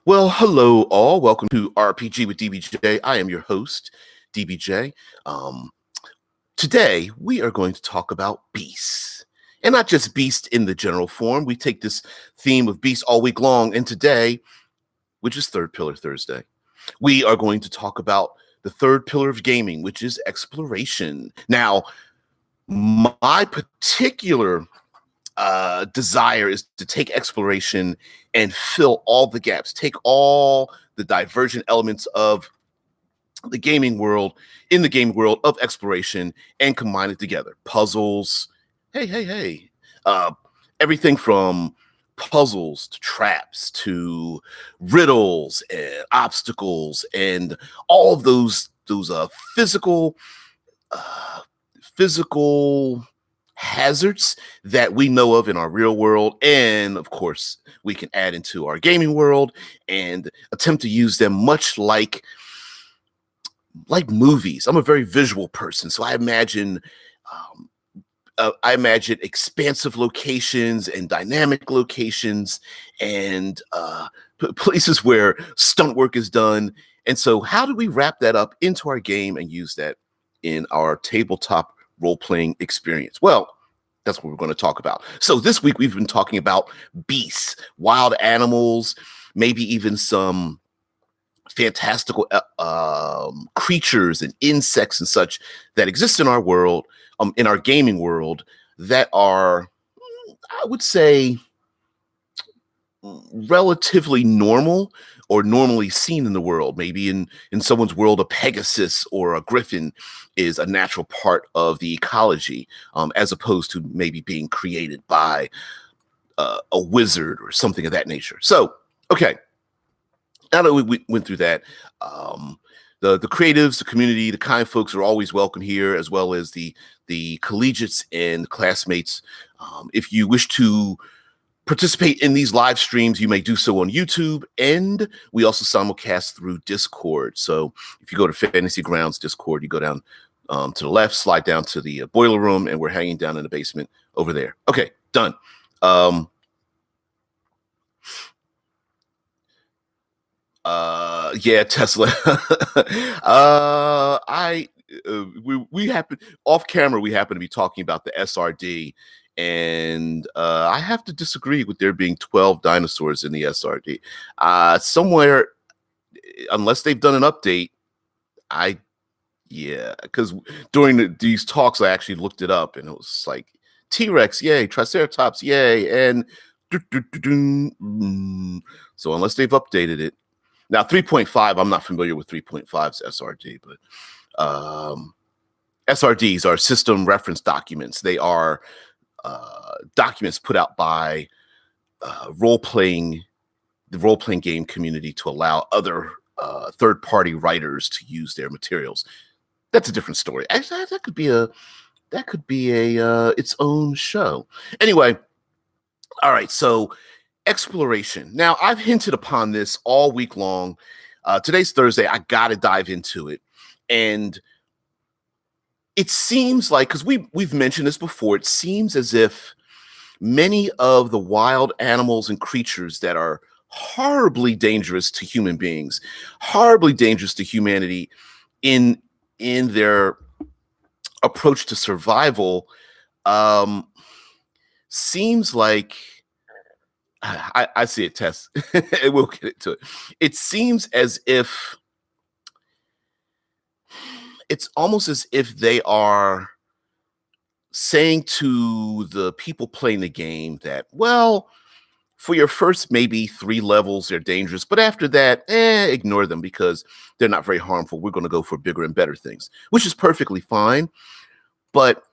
Well, hello all. Welcome to RPG with DBJ. I am your host, DBJ. Um, Today we are going to talk about beasts. And not just beast in the general form. We take this theme of beasts all week long. And today, which is Third Pillar Thursday, we are going to talk about the third pillar of gaming, which is exploration. Now, my particular desire is to take exploration and fill all the gaps, take all the divergent elements of the gaming world, in the gaming world of exploration, and combine it together. Puzzles, hey, uh, everything from puzzles to traps to riddles and obstacles and all of those physical uh, physical hazards that we know of in our real world, and of course we can add into our gaming world and attempt to use them much like movies. I'm a very visual person, so um, I imagine expansive locations and dynamic locations and places where stunt work is done. And so how do we wrap that up into our game and use that in our tabletop role-playing experience? Well, that's what we're going to talk about. So this week we've been talking about beasts, wild animals, maybe even some fantastical creatures and insects and such that exist in our world, in our gaming world, that are, I would say, relatively normal or normally seen in the world. Maybe in someone's world, a Pegasus or a Griffin is a natural part of the ecology, as opposed to maybe being created by a wizard or something of that nature. So, okay, now that we went through that, the creatives, the community, the kind folks are always welcome here, as well as the collegiates and classmates. If you wish to participate in these live streams, you may do so on YouTube, and we also simulcast through Discord. So if you go to Fantasy Grounds Discord, you go down to the left, slide down to the boiler room, and we're hanging down in the basement over there. Okay, done. Yeah, Tesla. I we happen off camera. We happen to be talking about the SRD, and I have to disagree with there being 12 dinosaurs in the SRD. Somewhere, unless they've done an update, I yeah, because during these talks, I actually looked it up, and it was like T-Rex, yay, Triceratops, yay, and so unless they've updated it. Now, 3.5, I'm not familiar with 3.5's SRD, but SRDs are system reference documents. They are documents put out by the role-playing game community to allow other third-party writers to use their materials. That's a different story. Actually, that could be a its own show. Anyway, all right, so exploration. Now, I've hinted upon this all week long. Today's Thursday. I got to dive into it. And it seems like, because we've mentioned this before, it seems as if many of the wild animals and creatures that are horribly dangerous to human beings, horribly dangerous to humanity in their approach to survival, seems like I see it, Tess. We'll get into it. It seems as if it's almost as if they are saying to the people playing the game that, well, for your first maybe 3 levels, they're dangerous, but after that, ignore them because they're not very harmful. We're going to go for bigger and better things, which is perfectly fine. But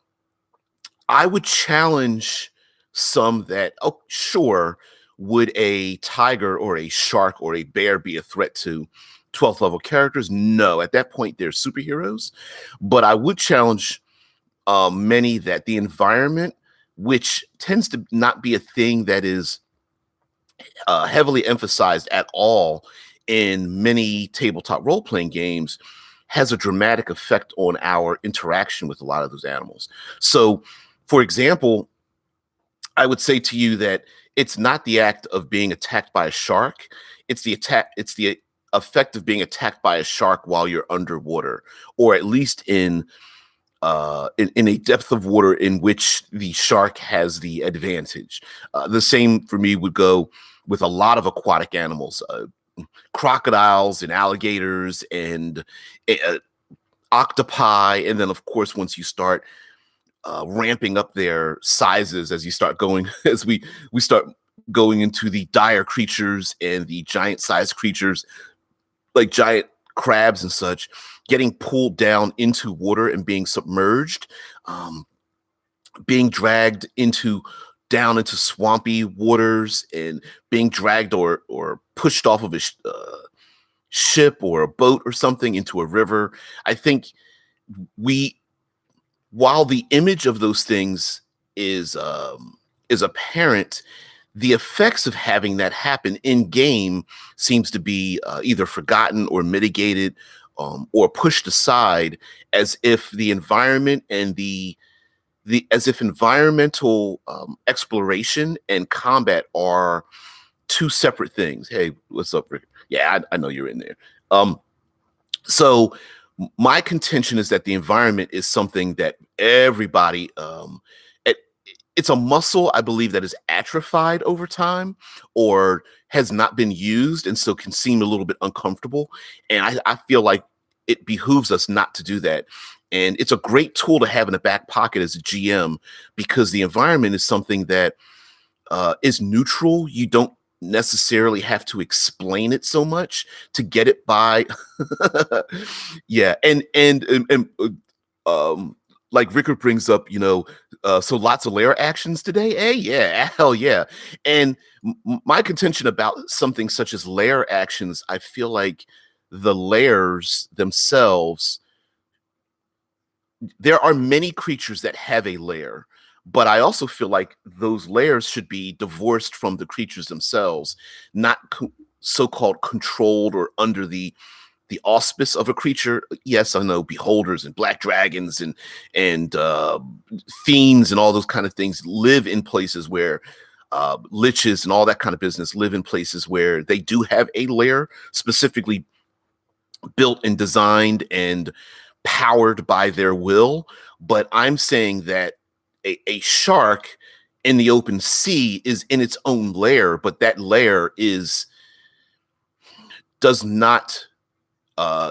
I would challenge some that, oh, sure, would a tiger or a shark or a bear be a threat to 12th level characters? No, at that point, they're superheroes. But I would challenge many that the environment, which tends to not be a thing that is heavily emphasized at all in many tabletop role-playing games, has a dramatic effect on our interaction with a lot of those animals. So, for example, I would say to you that it's not the act of being attacked by a shark. it's the attack. It's the effect of being attacked by a shark while you're underwater, or at least in a depth of water in which the shark has the advantage. The same for me would go with a lot of aquatic animals, crocodiles and alligators and uh, octopi. And then, of course, once you start ramping up their sizes, as you start going, as we start going into the dire creatures and the giant sized creatures like giant crabs and such, getting pulled down into water and being submerged, um, being dragged down into swampy waters and being dragged or pushed off of a ship or a boat or something into a river. I think we while the image of those things is apparent, the effects of having that happen in game seems to be either forgotten or mitigated, or pushed aside, as if the environment and the as if environmental exploration and combat are two separate things. Hey, what's up, Rick? Yeah, I know you're in there. So my contention is that the environment is something that everybody it, it's a muscle, I believe, that is atrophied over time or has not been used, and so can seem a little bit uncomfortable. And I feel like it behooves us not to do that. And it's a great tool to have in the back pocket as a GM, because the environment is something that is neutral. You don't necessarily have to explain it so much to get it by. Yeah, um, like Rickard brings up, so lots of layer actions today. Hey, yeah, hell yeah. And my contention about something such as layer actions, I feel like the layers themselves, there are many creatures that have a lair, but I also feel like those layers should be divorced from the creatures themselves, not so-called controlled or under the auspice of a creature. Yes, I know beholders and black dragons and fiends and all those kind of things live in places where liches and all that kind of business live in places where they do have a lair specifically built and designed and powered by their will. But I'm saying that a shark in the open sea is in its own lair, but that lair does not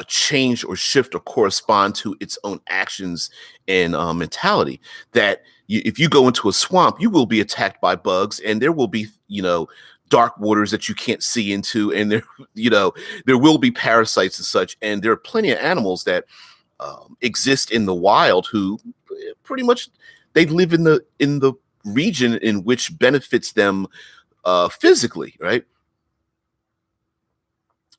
change or shift or correspond to its own actions and mentality. That if you go into a swamp, you will be attacked by bugs, and there will be, dark waters that you can't see into, and there, there will be parasites and such. And there are plenty of animals that exist in the wild who pretty much they live in the region in which benefits them physically, right?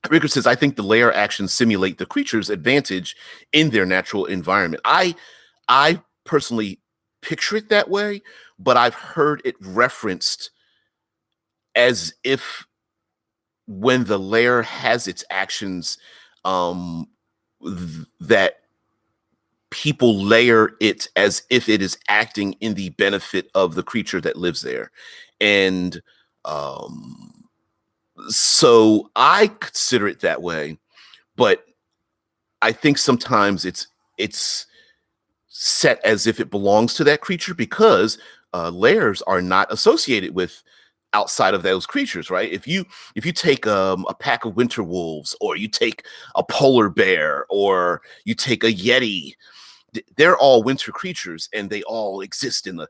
Rickard says, I think the layer actions simulate the creature's advantage in their natural environment. I personally picture it that way, but I've heard it referenced as if when the layer has its actions, that people layer it as if it is acting in the benefit of the creature that lives there. And so I consider it that way, but I think sometimes it's set as if it belongs to that creature, because layers are not associated with outside of those creatures, right? If you take a pack of winter wolves, or you take a polar bear, or you take a yeti, they're all winter creatures, and they all exist in the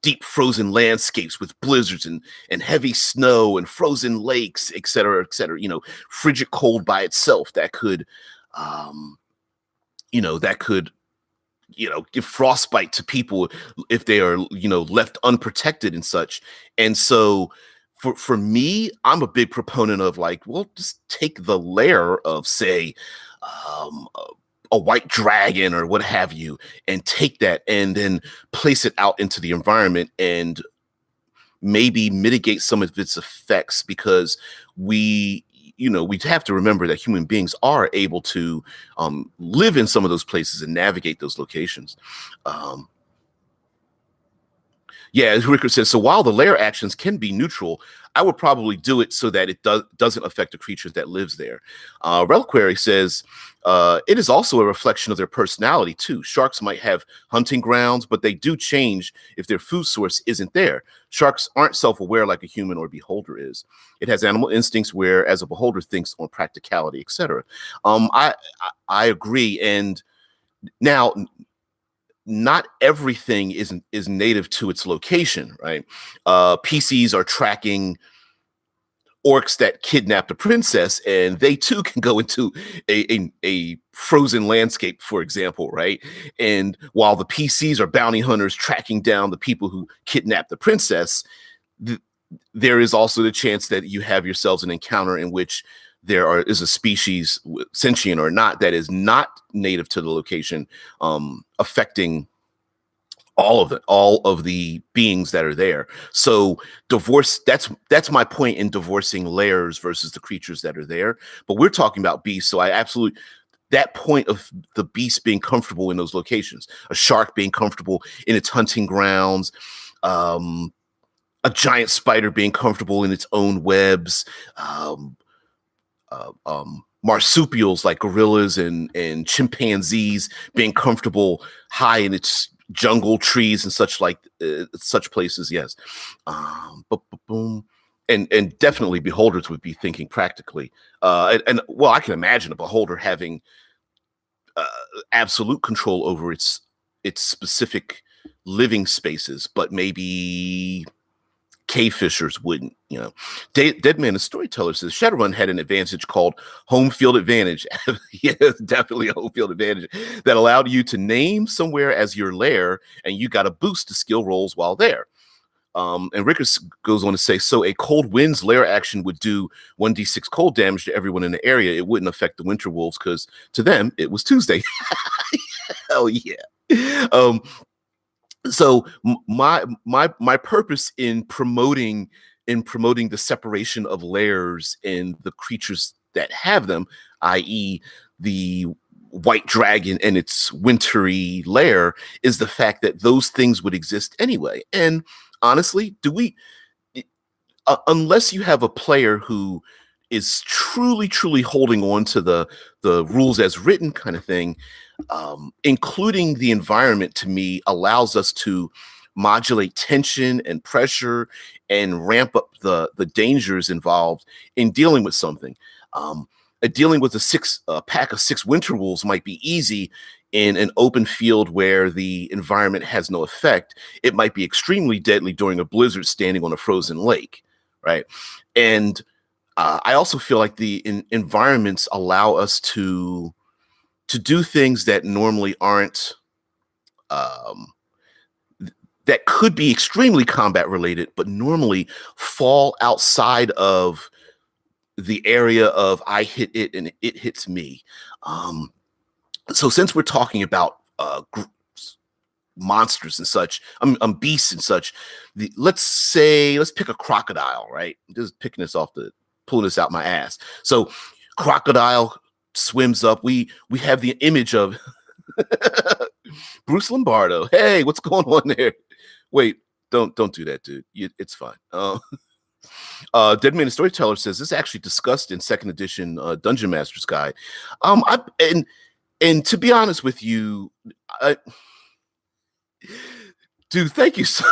deep frozen landscapes with blizzards and heavy snow and frozen lakes, et cetera, et cetera. Frigid cold by itself that could, that could, give frostbite to people if they are, left unprotected and such. And so for me, I'm a big proponent of, like, well, just take the layer of, say, a white dragon or what have you, and take that and then place it out into the environment and maybe mitigate some of its effects, because we have to remember that human beings are able to live in some of those places and navigate those locations. Yeah, as Rickard says, so while the lair actions can be neutral, I would probably do it so that it doesn't affect the creatures that lives there. Reliquary says it is also a reflection of their personality too. Sharks might have hunting grounds, but they do change if their food source isn't there. Sharks aren't self-aware like a human or beholder is. It has animal instincts, whereas a beholder thinks on practicality, etc. I agree, and now not everything is native to its location, right? PCs are tracking orcs that kidnapped a princess, and they too can go into a frozen landscape, for example, right? And while the PCs are bounty hunters tracking down the people who kidnapped the princess, there is also the chance that you have yourselves an encounter in which is a species, sentient or not, that is not native to the location, affecting all of the beings that are there. So that's my point in divorcing lairs versus the creatures that are there. But we're talking about beasts, so I absolutely, that point of the beast being comfortable in those locations, a shark being comfortable in its hunting grounds, a giant spider being comfortable in its own webs, marsupials like gorillas and chimpanzees being comfortable high in its jungle trees and such places. Yes. Boom. And definitely beholders would be thinking practically. And well, I can imagine a beholder having absolute control over its specific living spaces, but maybe cave fishers wouldn't, you know. Deadman, the storyteller, says Shadowrun had an advantage called home field advantage. Yes, definitely a home field advantage that allowed you to name somewhere as your lair, and you got a boost to skill rolls while there. And Rickard goes on to say, so a cold winds lair action would do 1d6 cold damage to everyone in the area. It wouldn't affect the winter wolves because to them it was Tuesday. Hell yeah. So my purpose in promoting the separation of lairs and the creatures that have them, i.e. the white dragon and its wintry lair, is the fact that those things would exist anyway. And honestly, unless you have a player who is truly holding on to the rules as written kind of thing, including the environment, to me, allows us to modulate tension and pressure and ramp up the dangers involved in dealing with something. Dealing with a pack of 6 winter wolves might be easy in an open field where the environment has no effect. It might be extremely deadly during a blizzard standing on a frozen lake, right? And I also feel like the environments allow us to do things that normally aren't, that could be extremely combat related, but normally fall outside of the area of I hit it and it hits me. So since we're talking about monsters and such, beasts and such, let's pick a crocodile, right? Just pulling this out my ass. So crocodile swims up. We have the image of Bruce Lombardo. Hey, what's going on there? Wait, don't do that, dude. It's fine. Deadman the Storyteller says this is actually discussed in 2nd edition Dungeon Master's Guide. And to be honest with you, dude, thank you so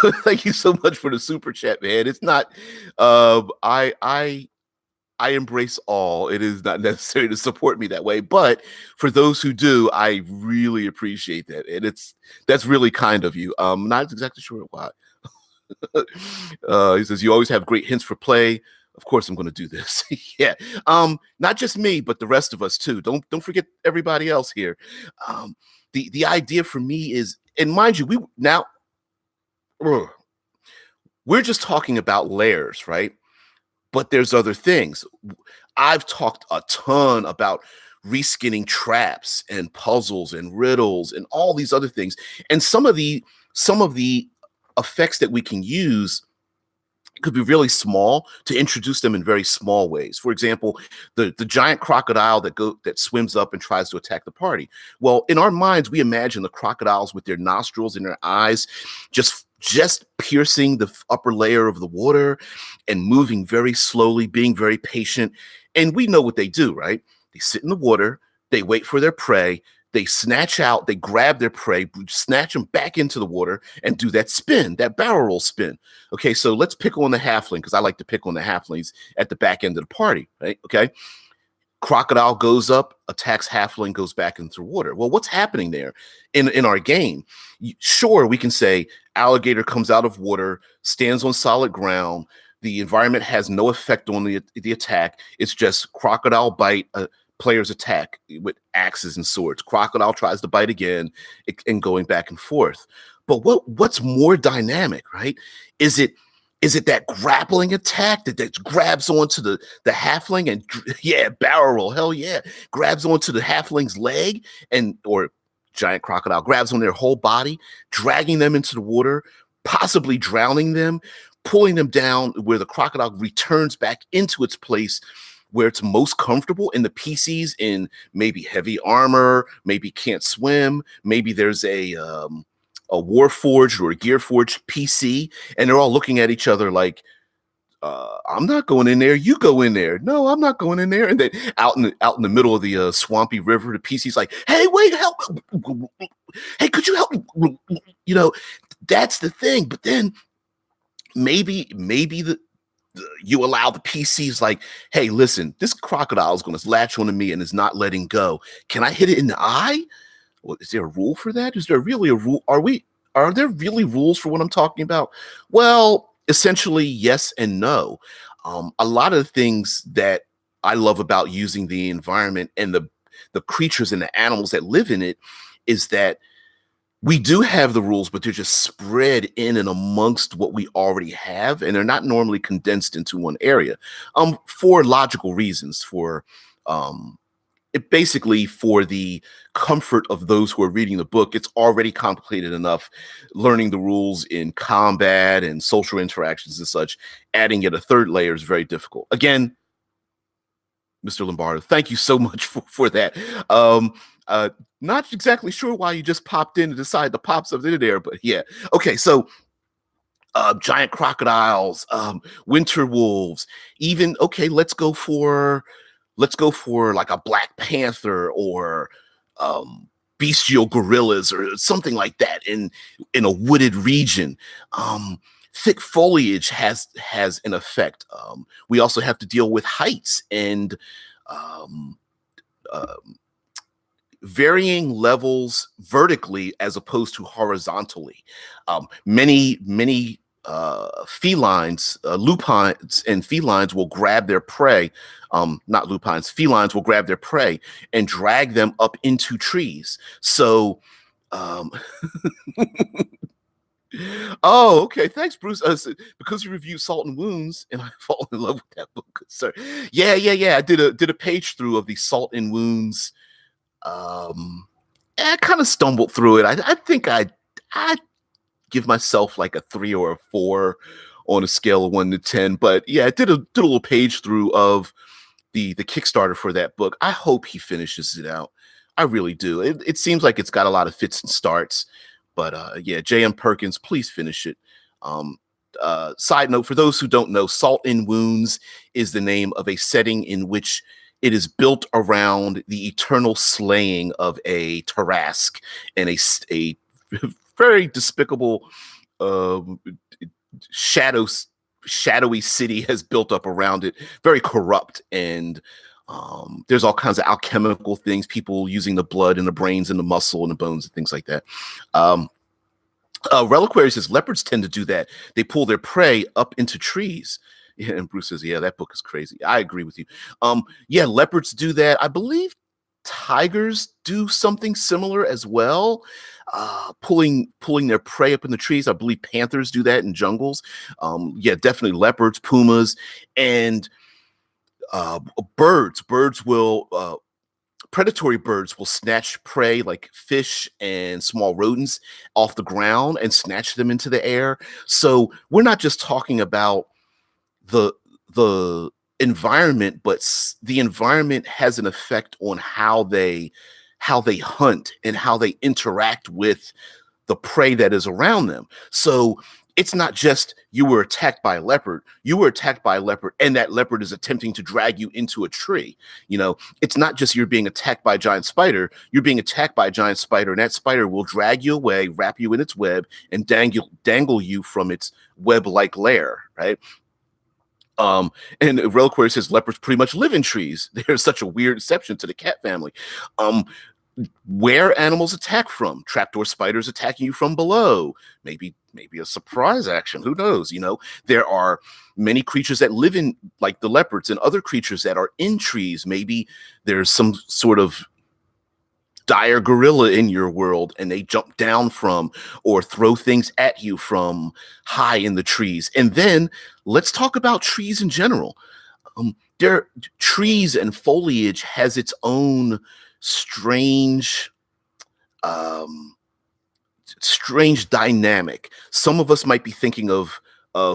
much for the super chat, man. It's not, I embrace all. It is not necessary to support me that way, but for those who do, I really appreciate that, and that's really kind of you. Not exactly sure why. He says you always have great hints for play. Of course, I'm going to do this. Yeah. Not just me, but the rest of us too. Don't forget everybody else here. The idea for me is, and mind you, we're just talking about layers, right? But there's other things. I've talked a ton about reskinning traps and puzzles and riddles and all these other things. And some of the effects that we can use could be really small, to introduce them in very small ways. For example, the giant crocodile that swims up and tries to attack the party. Well, in our minds, we imagine the crocodiles with their nostrils and their eyes just just piercing the upper layer of the water and moving very slowly, being very patient. And we know what they do, right? They sit in the water, they wait for their prey, they snatch out, they grab their prey, snatch them back into the water, and do that spin, that barrel roll spin. Okay, so let's pick on the halfling, because I like to pick on the halflings at the back end of the party, right? Okay. Crocodile goes up, attacks halfling, goes back into the water. Well, what's happening there in our game? Sure, we can say alligator comes out of water, stands on solid ground. The environment has no effect on the attack. It's just crocodile bite, players attack with axes and swords. Crocodile tries to bite again, and going back and forth. But what's more dynamic, right? Is it that grappling attack that grabs onto the halfling and yeah, barrel roll, hell yeah, grabs onto the halfling's leg or giant crocodile grabs on their whole body, dragging them into the water, possibly drowning them, pulling them down where the crocodile returns back into its place where it's most comfortable, in the PCs in maybe heavy armor, maybe can't swim, maybe there's a Warforged or a Gearforged PC, and they're all looking at each other like, I'm not going in there. You go in there. No, I'm not going in there. And then out in the middle of the swampy river, the PC's like, hey, wait, help. Hey, could you help? You know, that's the thing. But then maybe you allow the PCs like, hey, listen, this crocodile is going to latch onto me and is not letting go. Can I hit it in the eye? Well, is there a rule for that? Is there really a rule? Are there really rules for what I'm talking about? Well, essentially, yes and no. A lot of the things that I love about using the environment and the creatures and the animals that live in it is that we do have the rules, but they're just spread in and amongst what we already have, and they're not normally condensed into one area, for logical reasons. It basically for the comfort of those who are reading the book. It's already complicated enough learning the rules in combat and social interactions and such. Adding yet a third layer is very difficult. Again, Mr. Lombardo, thank you so much for that. Not exactly sure why you just popped in and decided to pop something in there, but yeah. Okay, so giant crocodiles, winter wolves, even, okay, let's go for like a Black Panther or bestial gorillas or something like that in a wooded region. Thick foliage has an effect. We also have to deal with heights and varying levels vertically as opposed to horizontally. Many felines, lupines and felines will grab their prey. Not lupines, felines will grab their prey and drag them up into trees. So, oh, okay. Thanks, Bruce. Because you reviewed Salt and Wounds, and I fall in love with that book, sir. Yeah. I did a page through of the Salt and Wounds. I kind of stumbled through it. I think I give myself like a 3 or a 4 on a scale of 1 to 10. But yeah, I did a little page through of the Kickstarter for that book. I hope he finishes it out. I really do. It seems like it's got a lot of fits and starts. But yeah, J.M. Perkins, please finish it. Side note, for those who don't know, Salt and Wounds is the name of a setting in which it is built around the eternal slaying of a Tarrasque and a very despicable shadowy city has built up around it, very corrupt, and there's all kinds of alchemical things, people using the blood and the brains and the muscle and the bones and things like that. Reliquary says leopards tend to do that. They pull their prey up into trees. Yeah, and Bruce says, yeah, that book is crazy. I agree with you. Yeah, leopards do that. I believe tigers do something similar as well, pulling their prey up in the trees. I believe panthers do that in jungles. Yeah, definitely leopards, pumas, and birds. Predatory birds will snatch prey like fish and small rodents off the ground and snatch them into the air. So we're not just talking about the environment, but the environment has an effect on how they hunt and how they interact with the prey that is around them. So it's not just you were attacked by a leopard. You were attacked by a leopard, and that leopard is attempting to drag you into a tree. It's not just you're being attacked by a giant spider. You're being attacked by a giant spider, and that spider will drag you away, wrap you in its web, and dangle you from its web-like lair, right? And Reliquary says leopards pretty much live in trees. There's such a weird exception to the cat family. Where animals attack from? Trapdoor spiders attacking you from below. Maybe a surprise action. Who knows? There are many creatures that live in, like the leopards, and other creatures that are in trees. Maybe there's some sort of dire gorilla in your world, and they jump down from or throw things at you from high in the trees. And then let's talk about trees in general. Trees and foliage has its own strange dynamic. Some of us might be thinking of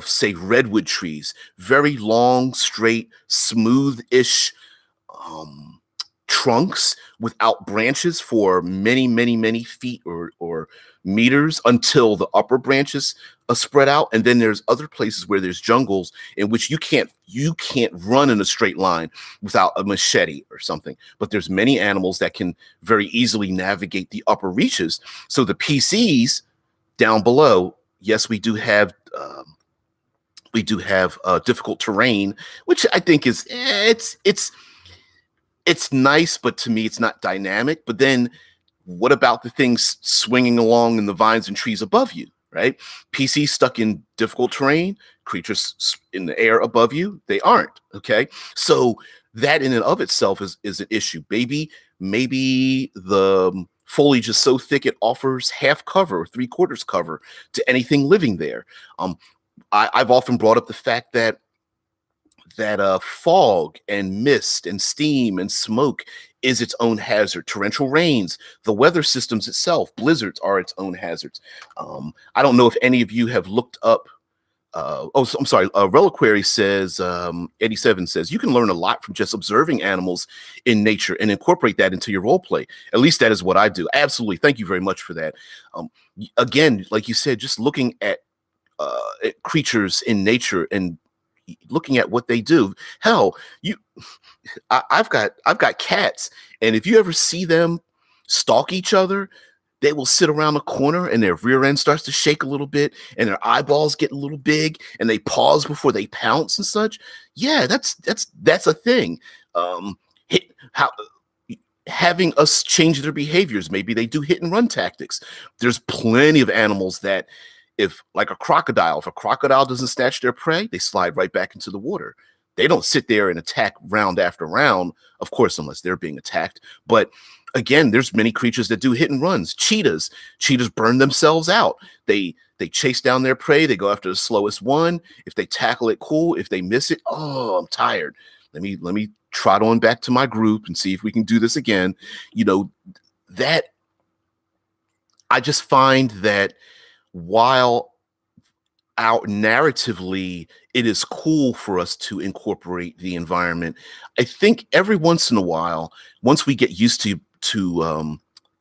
say redwood trees, very long, straight, smooth-ish trunks without branches for many, many, many feet or meters until the upper branches spread out. And then there's other places where there's jungles in which you can't run in a straight line without a machete or something. But there's many animals that can very easily navigate the upper reaches. So the PCs down below, yes, we do have difficult terrain, which I think is it's nice, but to me, it's not dynamic. But then what about the things swinging along in the vines and trees above you, right? PCs stuck in difficult terrain, creatures in the air above you, they aren't, okay? So that in and of itself is an issue. Maybe the foliage is so thick it offers half cover or 3/4 cover to anything living there. I've often brought up the fact that fog and mist and steam and smoke is its own hazard. Torrential rains, the weather systems itself, blizzards are its own hazards. I don't know if any of you have looked up. I'm sorry. Reliquary says, 87 says, you can learn a lot from just observing animals in nature and incorporate that into your role play. At least that is what I do. Absolutely. Thank you very much for that. Again, like you said, just looking at creatures in nature and looking at what they do. Hell, I've got cats, and if you ever see them stalk each other, they will sit around a corner and their rear end starts to shake a little bit and their eyeballs get a little big and they pause before they pounce and such. Yeah, that's a thing. Having us change their behaviors. Maybe they do hit and run tactics. There's plenty of animals that if a crocodile doesn't snatch their prey, they slide right back into the water. They don't sit there and attack round after round, of course, unless they're being attacked. But again, there's many creatures that do hit and runs. Cheetahs burn themselves out. They chase down their prey. They go after the slowest one. If they tackle it, cool. If they miss it, oh, I'm tired. Let me trot on back to my group and see if we can do this again. That I just find that while narratively it is cool for us to incorporate the environment, I think every once in a while, once we get used to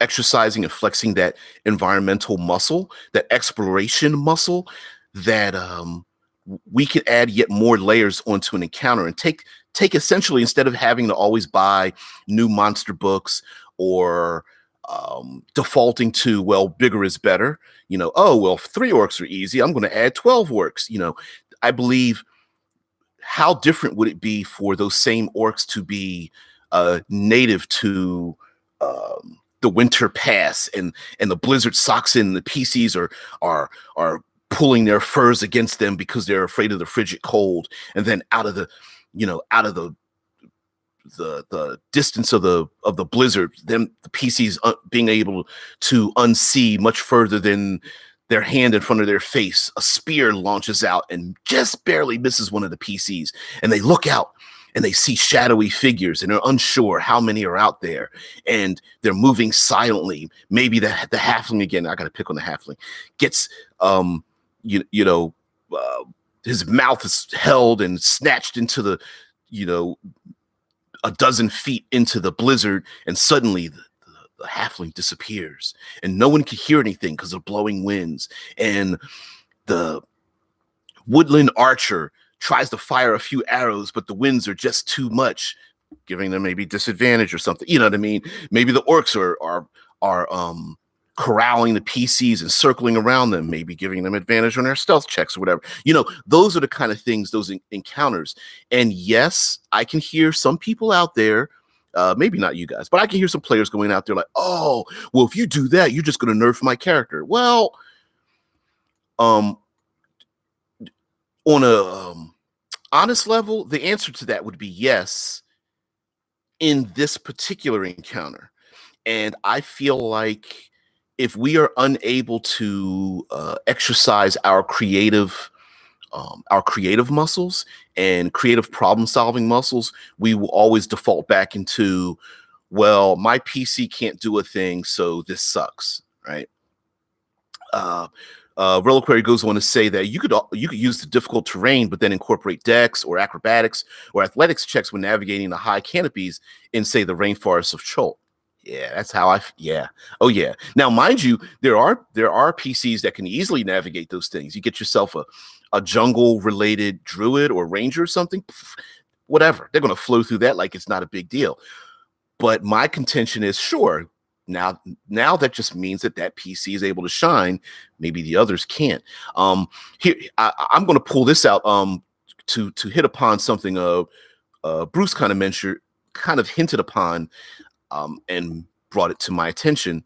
exercising and flexing that environmental muscle, that exploration muscle, that we could add yet more layers onto an encounter and take essentially, instead of having to always buy new monster books or defaulting to, well, bigger is better. 3 orcs are easy, I'm going to add 12 orcs. I believe, how different would it be for those same orcs to be native to the winter pass and the blizzard socks in, the PCs are pulling their furs against them because they're afraid of the frigid cold, and then out of the distance of the blizzard, then the PCs being able to unsee much further than their hand in front of their face, a spear launches out and just barely misses one of the PCs, and they look out and they see shadowy figures and they're unsure how many are out there, and they're moving silently. Maybe the halfling, again, I got to pick on the halfling, gets his mouth is held and snatched into the a dozen feet into the blizzard, and suddenly the halfling disappears, and no one can hear anything because of blowing winds. And the woodland archer tries to fire a few arrows, but the winds are just too much, giving them maybe disadvantage or something. You know what I mean? Maybe the orcs are corralling the PCs and circling around them, maybe giving them advantage on their stealth checks or whatever. Those are the kind of things, those encounters. And yes, I can hear some people out there, maybe not you guys, but I can hear some players going out there like, oh, well, if you do that, you're just going to nerf my character. Well, on a honest level, the answer to that would be yes in this particular encounter. And I feel like if we are unable to exercise our creative muscles and creative problem solving muscles, we will always default back into, well, my PC can't do a thing, so this sucks, right? Reliquary goes on to say that you could use the difficult terrain, but then incorporate dex or acrobatics or athletics checks when navigating the high canopies in, say, the rainforests of Chult. Yeah, that's how yeah. Oh yeah. Now, mind you, there are PCs that can easily navigate those things. You get yourself a jungle related druid or ranger or something, whatever. They're going to flow through that like it's not a big deal. But my contention is, sure, now that just means that PC is able to shine. Maybe the others can't. Here I'm going to pull this out to hit upon something Bruce kind of hinted upon. And brought it to my attention.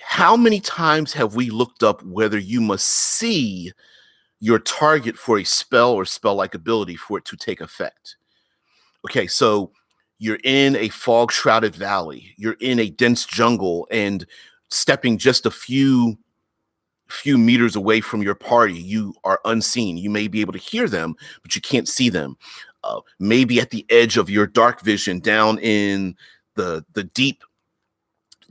How many times have we looked up whether you must see your target for a spell or spell-like ability for it to take effect? Okay, so you're in a fog-shrouded valley. You're in a dense jungle, and stepping just a few meters away from your party, you are unseen. You may be able to hear them, but you can't see them. Maybe at the edge of your dark vision, down in the deep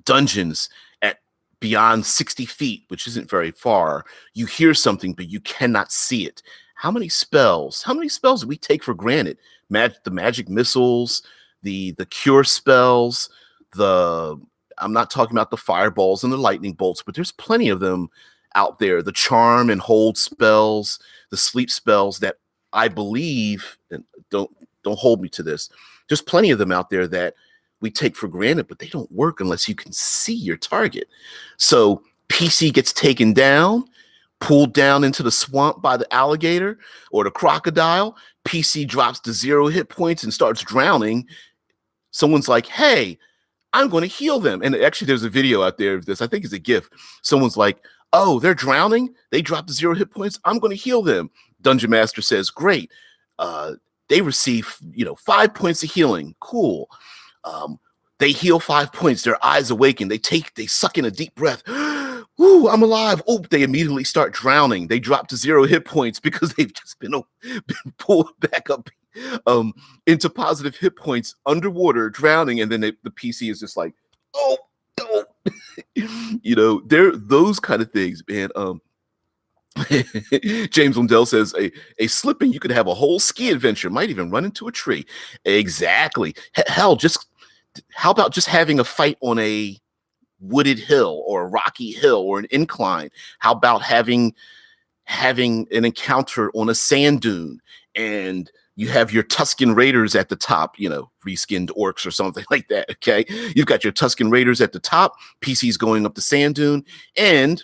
dungeons at beyond 60 feet, which isn't very far, you hear something, but you cannot see it. How many spells do we take for granted? The magic missiles, the cure spells, I'm not talking about the fireballs and the lightning bolts, but there's plenty of them out there. The charm and hold spells, the sleep spells that I believe, and don't hold me to this, there's plenty of them out there that we take for granted, but they don't work unless you can see your target. So PC gets taken down, pulled down into the swamp by the alligator or the crocodile. PC drops to 0 hit points and starts drowning. Someone's like, hey, I'm going to heal them. And actually, there's a video out there of this. I think it's a GIF. Someone's like, oh, they're drowning. They dropped to 0 hit points. I'm going to heal them. Dungeon Master says, great. They receive, 5 points of healing. Cool. They heal 5 points. Their eyes awaken. They suck in a deep breath. Ooh, I'm alive. Oh, they immediately start drowning. They drop to 0 hit points because they've just been pulled back up into positive hit points underwater, drowning. And then the PC is just like, oh, they're those kind of things, man. James Lundell says a slipping, you could have a whole ski adventure, might even run into a tree. Exactly. Hell, how about just having a fight on a wooded hill or a rocky hill or an incline? How about having an encounter on a sand dune and you have your Tusken Raiders at the top, reskinned orcs or something like that, okay? You've got your Tusken Raiders at the top, PC's going up the sand dune, and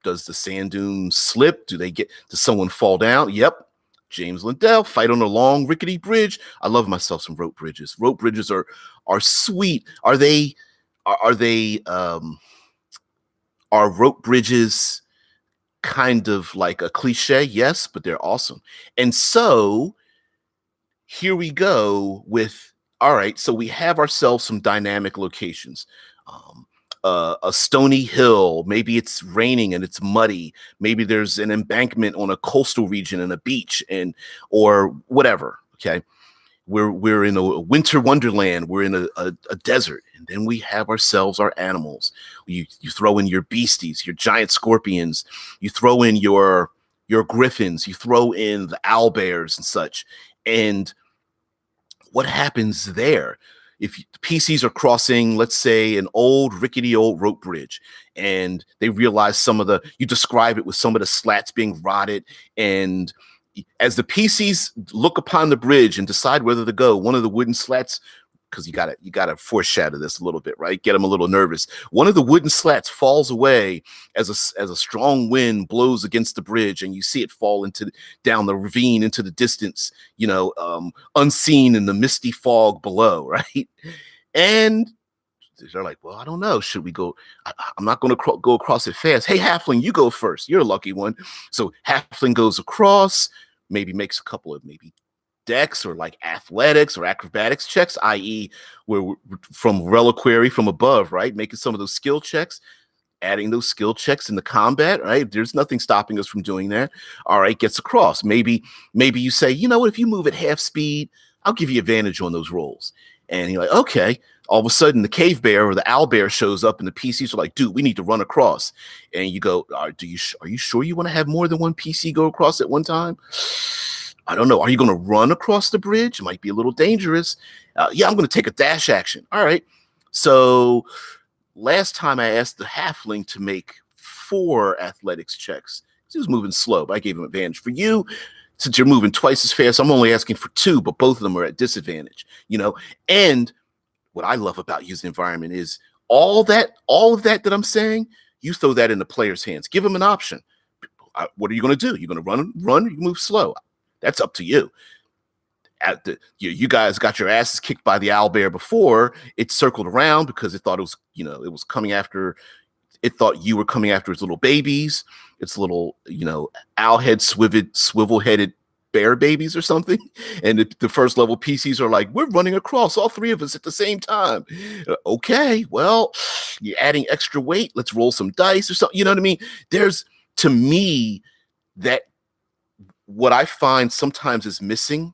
does the sand dune slip? Does someone fall down? Yep. James Lindell, fight on a long rickety bridge. I love myself some rope bridges. Rope bridges are sweet. Are rope bridges kind of like a cliche? Yes, but they're awesome. And so here we go with, all right, so we have ourselves some dynamic locations. A stony hill, maybe it's raining and it's muddy, maybe there's an embankment on a coastal region and a beach or whatever. Okay, we're in a winter wonderland, we're in a desert, and then we have ourselves our animals. You throw in your beasties, your giant scorpions, you throw in your griffins, you throw in the owl bears and such. And what happens there? if the PCs are crossing, let's say, an old rickety old rope bridge, and they realize you describe it with some of the slats being rotted, and as the PCs look upon the bridge and decide whether to go, one of the wooden slats, because you gotta foreshadow this a little bit, right? Get them a little nervous. One of the wooden slats falls away as a strong wind blows against the bridge, and you see it fall down the ravine into the distance, unseen in the misty fog below, right? And they're like, well, I don't know. Should we go? I'm not going to go across it fast. Hey, Halfling, you go first. You're a lucky one. So Halfling goes across, maybe makes a couple of maybe dex or like athletics or acrobatics checks, i.e., we're from reliquary from above, right? Making some of those skill checks, adding those skill checks in the combat, right? There's nothing stopping us from doing that. All right, gets across. Maybe you say, you know what, if you move at half speed, I'll give you advantage on those rolls. And you're like, okay. All of a sudden, the cave bear or the owl bear shows up, and the PCs are like, dude, we need to run across. And you go, are you sure you want to have more than one PC go across at one time? I don't know. Are you going to run across the bridge? It might be a little dangerous. Yeah, I'm going to take a dash action. All right. So last time I asked the halfling to make 4 athletics checks. He was moving slow, but I gave him advantage. For you, since you're moving twice as fast, I'm only asking for 2, but both of them are at disadvantage, And what I love about using environment is all of that I'm saying, you throw that in the player's hands. Give them an option. What are you going to do? You're going to run, or you move slow? That's up to you. You guys got your asses kicked by the owlbear before. It circled around because it thought it was, it was coming after. It thought you were coming after its little babies, its little, owl-head swivel-headed bear babies or something. And the first level PCs are like, we're running across, all 3 of us at the same time. Okay, well, you're adding extra weight. Let's roll some dice or something. You know what I mean? To me, that what I find sometimes is missing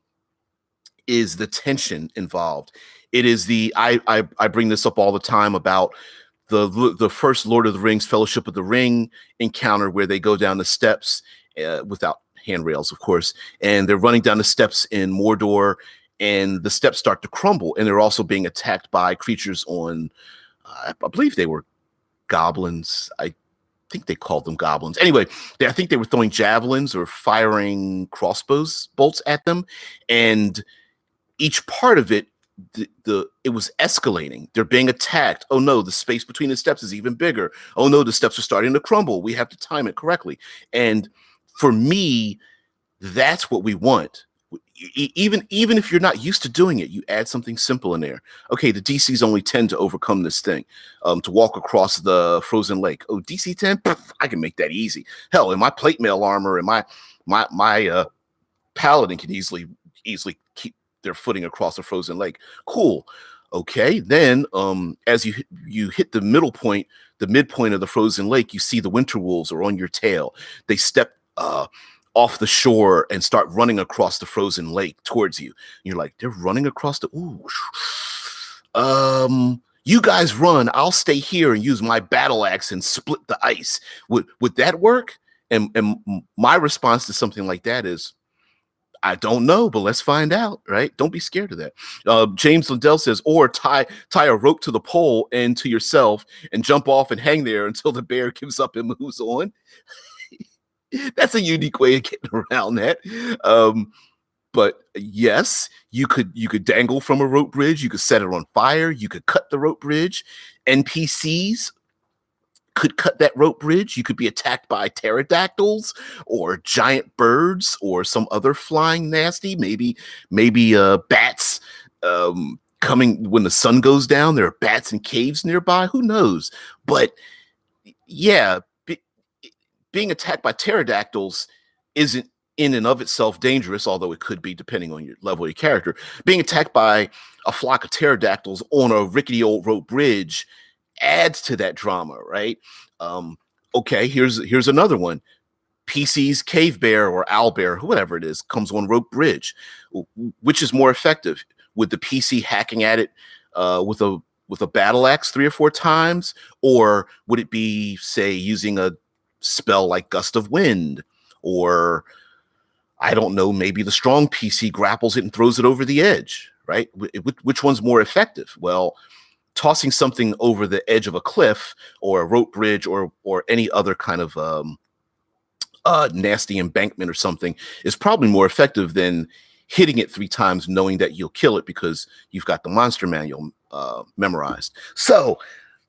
is the tension involved. It is I bring this up all the time about the first Lord of the Rings Fellowship of the Ring encounter, where they go down the steps without handrails, of course, and they're running down the steps in Mordor, and the steps start to crumble, and they're also being attacked by creatures on, I believe they were goblins. I think they called them goblins. Anyway, I think they were throwing javelins or firing crossbows bolts at them, and each part of it, it was escalating. They're being attacked. Oh no, the space between the steps is even bigger. Oh no, the steps are starting to crumble. We have to time it correctly. And for me, that's what we want. Even if you're not used to doing it, you add something simple in there. Okay, the DC's only 10 to overcome this thing, to walk across the frozen lake. Oh, DC 10? I can make that easy. Hell, in my plate mail armor and my paladin can easily keep their footing across the frozen lake. Cool. Okay, then as you hit the midpoint of the frozen lake, you see the winter wolves are on your tail. They step off the shore and start running across the frozen lake towards you. You're like, they're running across the you guys run, I'll stay here and use my battle axe and split the ice. Would that work? And my response to something like that is, I don't know, but let's find out, right? Don't be scared of that. James Lindell says, or tie a rope to the pole and to yourself and jump off and hang there until the bear gives up and moves on. That's a unique way of getting around that. But yes, you could dangle from a rope bridge. You could set it on fire. You could cut the rope bridge. NPCs could cut that rope bridge. You could be attacked by pterodactyls or giant birds or some other flying nasty. Maybe bats coming when the sun goes down. There are bats in caves nearby. Who knows? But yeah, being attacked by pterodactyls isn't in and of itself dangerous, although it could be depending on your level of your character. Being attacked by a flock of pterodactyls on a rickety old rope bridge adds to that drama, right? Okay, here's another one. PC's cave bear or owl bear, whatever it is, comes on rope bridge. Which is more effective? With the PC hacking at it with a battle axe 3 or 4 times, or would it be, say, using a spell like Gust of Wind, or I don't know, maybe the strong PC grapples it and throws it over the edge, right? Which one's more effective? Well, tossing something over the edge of a cliff or a rope bridge or any other kind of nasty embankment or something is probably more effective than hitting it 3 times knowing that you'll kill it because you've got the monster manual memorized. So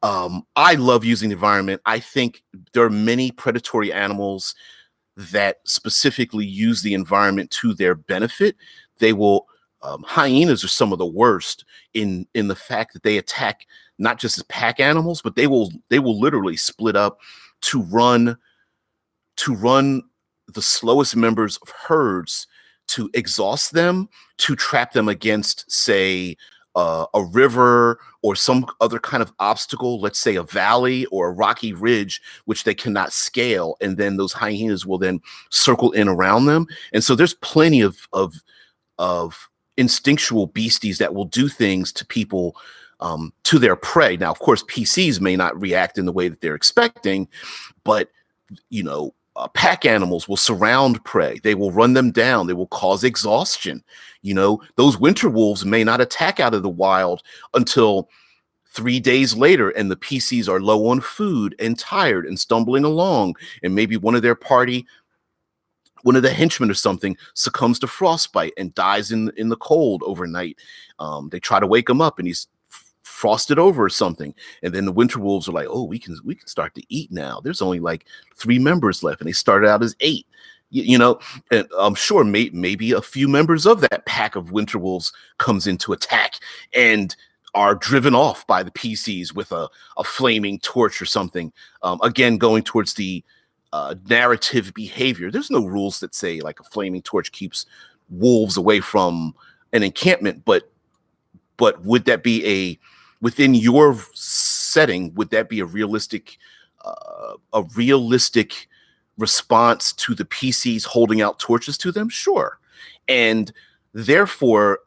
I love using the environment. I think there are many predatory animals that specifically use the environment to their benefit. They will hyenas are some of the worst in the fact that they attack not just as pack animals, but they will literally split up to run the slowest members of herds, to exhaust them, to trap them against, say, a river or some other kind of obstacle, let's say a valley or a rocky ridge, which they cannot scale. And then those hyenas will then circle in around them. And so there's plenty of instinctual beasties that will do things to people, to their prey. Now, of course, PCs may not react in the way that they're expecting, but pack animals will surround prey. They will run them down. They will cause exhaustion. Those winter wolves may not attack out of the wild until 3 days later, and the PCs are low on food and tired and stumbling along. And maybe one of their party, one of the henchmen or something, succumbs to frostbite and dies in the cold overnight. They try to wake him up and he's frosted over or something, and then the winter wolves are like, oh, we can start to eat now. There's only like 3 members left, and they started out as 8. And I'm sure maybe a few members of that pack of winter wolves comes into attack and are driven off by the PCs with a flaming torch or something. Again, going towards the narrative behavior. There's no rules that say like a flaming torch keeps wolves away from an encampment, but would that be within your setting, would that be a realistic response to the PCs holding out torches to them? Sure. And therefore,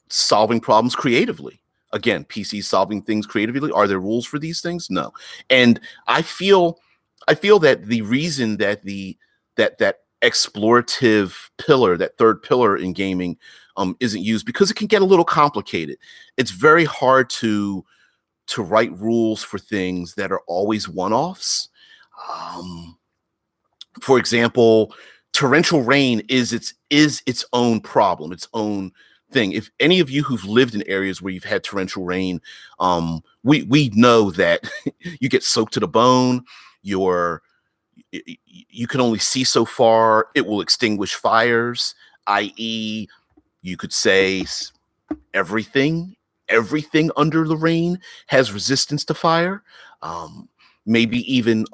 solving problems creatively. Again, PCs solving things creatively. Are there rules for these things? No. And I feel that the reason that that explorative pillar, that third pillar in gaming, isn't used, because it can get a little complicated. It's very hard to write rules for things that are always one-offs. For example, torrential rain is its own problem, its own thing. If any of you who've lived in areas where you've had torrential rain, we know that you get soaked to the bone. You can only see so far. It will extinguish fires, i.e., you could say everything under the rain has resistance to fire. Maybe even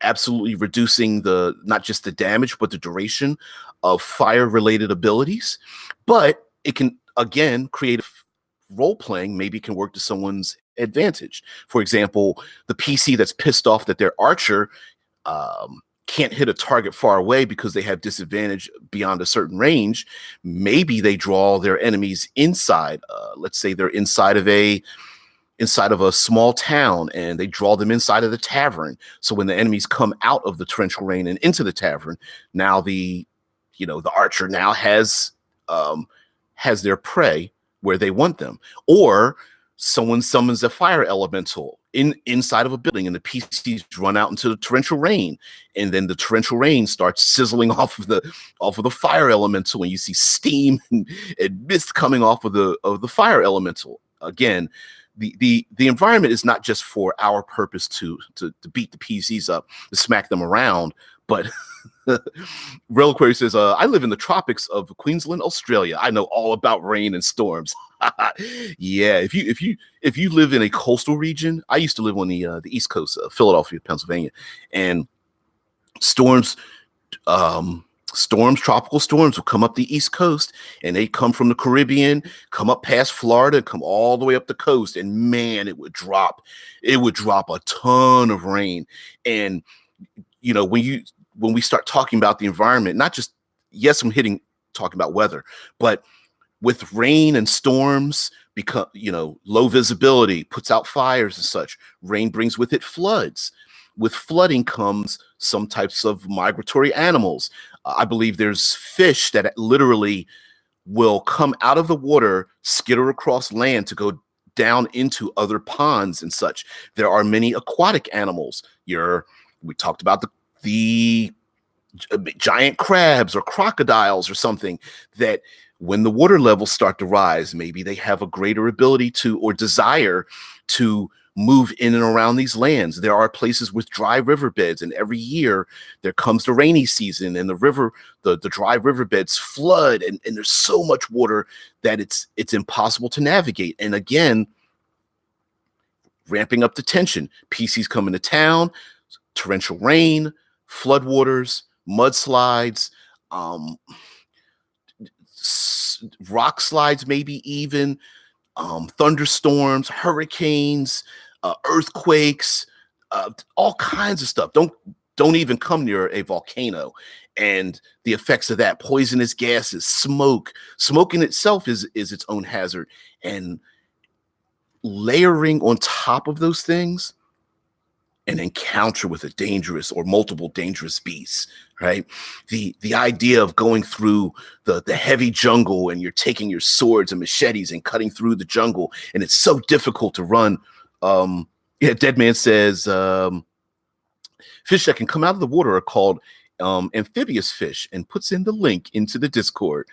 absolutely reducing not just the damage, but the duration of fire-related abilities. But it can, again, creative role-playing maybe can work to someone's advantage. For example, the PC that's pissed off that their archer can't hit a target far away because they have disadvantage beyond a certain range. Maybe they draw their enemies inside. Let's say they're inside of a small town, and they draw them inside of the tavern. So when the enemies come out of the torrential rain and into the tavern, now the archer now has their prey where they want them. Or someone summons a fire elemental inside of a building, and the PCs run out into the torrential rain, and then the torrential rain starts sizzling off of the fire elemental, and you see steam and mist coming off of the fire elemental. Again, the environment is not just for our purpose to beat the PCs up, to smack them around, but Reliquary says, I live in the tropics of Queensland, Australia. I know all about rain and storms. Yeah, if you live in a coastal region, I used to live on the East Coast, Philadelphia, Pennsylvania, and tropical storms will come up the East Coast, and they come from the Caribbean, come up past Florida, come all the way up the coast, and man, it would drop a ton of rain. And when we start talking about the environment, not just, yes, talking about weather, but with rain and storms, because low visibility puts out fires and such. Rain brings with it floods. With flooding comes some types of migratory animals. I believe there's fish that literally will come out of the water, skitter across land to go down into other ponds and such. There are many aquatic animals. We talked about the giant crabs or crocodiles or something, that when the water levels start to rise, maybe they have a greater ability to, or desire to, move in and around these lands. There are places with dry riverbeds, and every year there comes the rainy season, and the dry riverbeds flood, and there's so much water that it's impossible to navigate. And again, ramping up the tension. PCs come into town, torrential rain, floodwaters, mudslides, rock slides, maybe even thunderstorms, hurricanes, earthquakes, all kinds of stuff. Don't even come near a volcano, and the effects of that. Poisonous gases, smoke. Smoke in itself is its own hazard, and layering on top of those things an encounter with a dangerous or multiple dangerous beasts, right? The idea of going through the heavy jungle, and you're taking your swords and machetes and cutting through the jungle, and it's so difficult to run. Dead Man says fish that can come out of the water are called amphibious fish, and puts in the link into the Discord.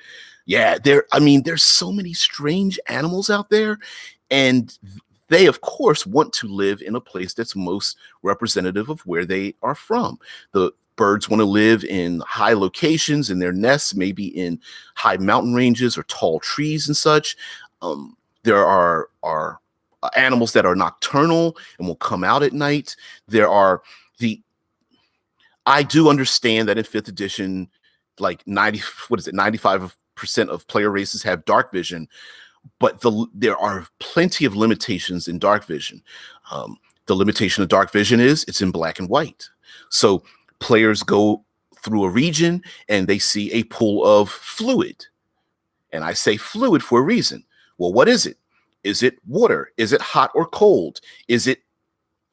Yeah, there's so many strange animals out there, and they, of course, want to live in a place that's most representative of where they are from. The birds want to live in high locations, in their nests, maybe in high mountain ranges or tall trees and such. There are animals that are nocturnal and will come out at night. I do understand that in 5th edition, like 95% of player races have dark vision, but there are plenty of limitations in dark vision. The limitation of dark vision is it's in black and white. So players go through a region and they see a pool of fluid. And I say fluid for a reason. Well, what is it? Is it water? Is it hot or cold? Is it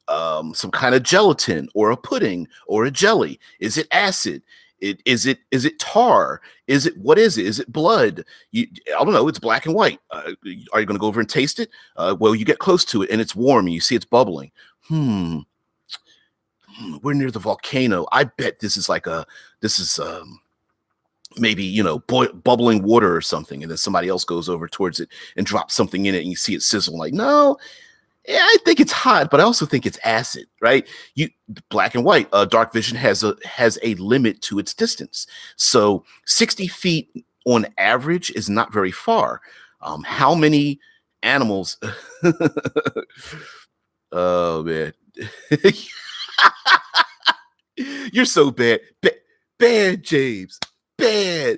some kind of gelatin or a pudding or a jelly? Is it acid? Is it tar? What is it? Is it blood? I don't know. It's black and white. Are you going to go over and taste it? Well, you get close to it and it's warm and you see it's bubbling. We're near the volcano. I bet this is maybe, bubbling water or something. And then somebody else goes over towards it and drops something in it and you see it sizzle. Like, no, yeah, I think it's hot, but I also think it's acid, right? Black and white. Dark vision has a limit to its distance. So 60 feet on average is not very far. How many animals? Oh man, you're so bad, bad, James, bad.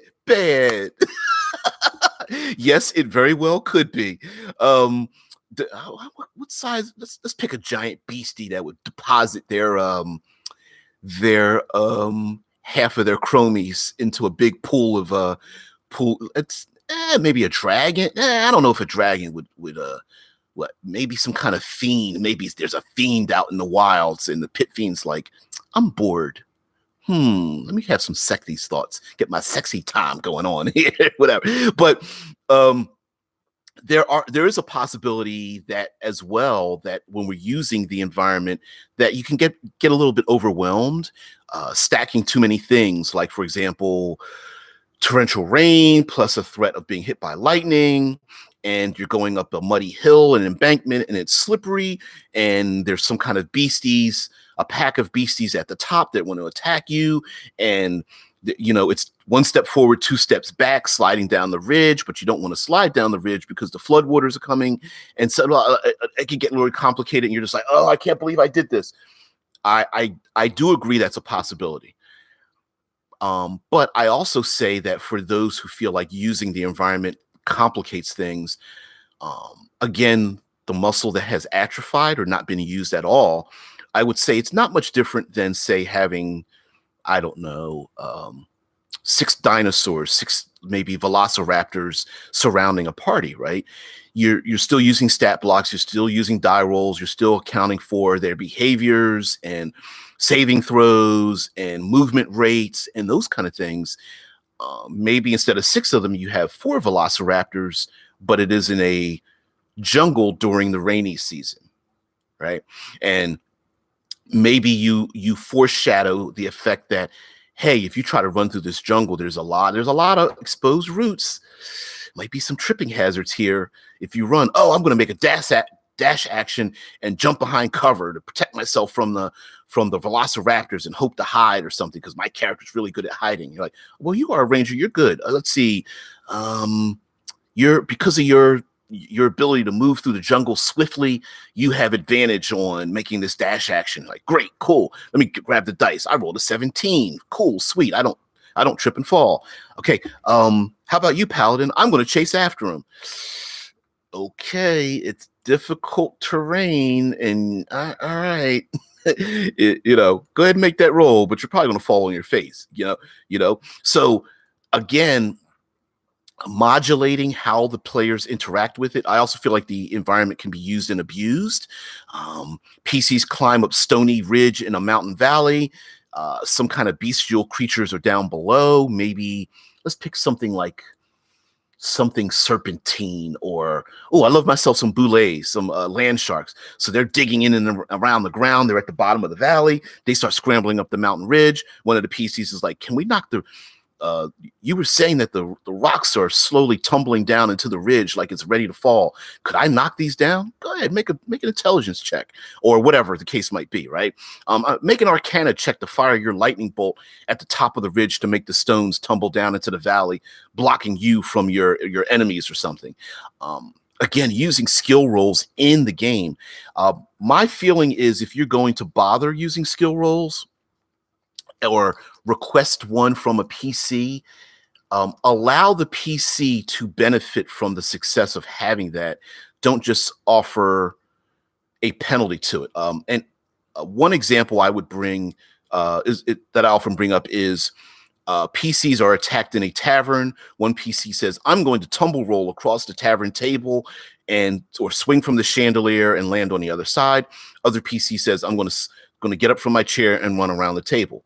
Yes, it very well could be. What size? Let's pick a giant beastie that would deposit their half of their chromies into a big pool of pool. It's maybe a dragon. I don't know if a dragon would maybe some kind of fiend. Maybe there's a fiend out in the wilds, and the pit fiend's like, I'm bored. Let me have some sexy thoughts. Get my sexy time going on here. Whatever. But there is a possibility that as well, that when we're using the environment, that you can get a little bit overwhelmed, stacking too many things. Like, for example, torrential rain plus a threat of being hit by lightning, and you're going up a muddy hill and embankment, and it's slippery, and there's some kind of beasties, a pack of beasties at the top that want to attack you, and it's one step forward, 2 steps back, sliding down the ridge, but you don't want to slide down the ridge because the floodwaters are coming. And so it can get really complicated. And you're just like, oh, I can't believe I did this. I do agree that's a possibility. But I also say that for those who feel like using the environment complicates things, again, the muscle that has atrophied or not been used at all, I would say it's not much different than, say, having, I don't know, 6 dinosaurs, 6 maybe velociraptors surrounding a party, right? You're still using stat blocks, you're still using die rolls, you're still accounting for their behaviors and saving throws and movement rates and those kind of things. maybe instead of 6 of them, you have 4 velociraptors, but it is in a jungle during the rainy season, right? And maybe you foreshadow the effect that, hey, if you try to run through this jungle, there's a lot of exposed roots. Might be some tripping hazards here. If you run, oh, I'm going to make a dash action and jump behind cover to protect myself from the velociraptors and hope to hide or something because my character's really good at hiding. You're like, well, you are a ranger, you're good. Let's see, because of your ability to move through the jungle swiftly, you have advantage on making this dash action. Like, great, cool. Let me grab the dice. I rolled a 17. Cool, sweet. I don't trip and fall. Okay. How about you, Paladin? I'm going to chase after him. Okay, it's difficult terrain, and all right, go ahead and make that roll, but you're probably going to fall on your face. So again, modulating how the players interact with it. I also feel like the environment can be used and abused. PCs climb up stony ridge in a mountain valley. Some kind of bestial creatures are down below. Maybe let's pick something like something serpentine, or I love myself some boulets, some land sharks. So they're digging in and around the ground. They're at the bottom of the valley. They start scrambling up the mountain ridge. One of the PCs is like, can we knock you were saying that the rocks are slowly tumbling down into the ridge like it's ready to fall. Could I knock these down? Go ahead, make an intelligence check, or whatever the case might be, right? Make an Arcana check to fire your lightning bolt at the top of the ridge to make the stones tumble down into the valley, blocking you from your enemies or something. Again, using skill rolls in the game. My feeling is if you're going to bother using skill rolls, or request one from a PC, allow the PC to benefit from the success of having that. Don't just offer a penalty to it. And one example I would bring that I often bring up is PCs are attacked in a tavern. One PC says, I'm going to tumble roll across the tavern table or swing from the chandelier and land on the other side. Other PC says, I'm going to get up from my chair and run around the table.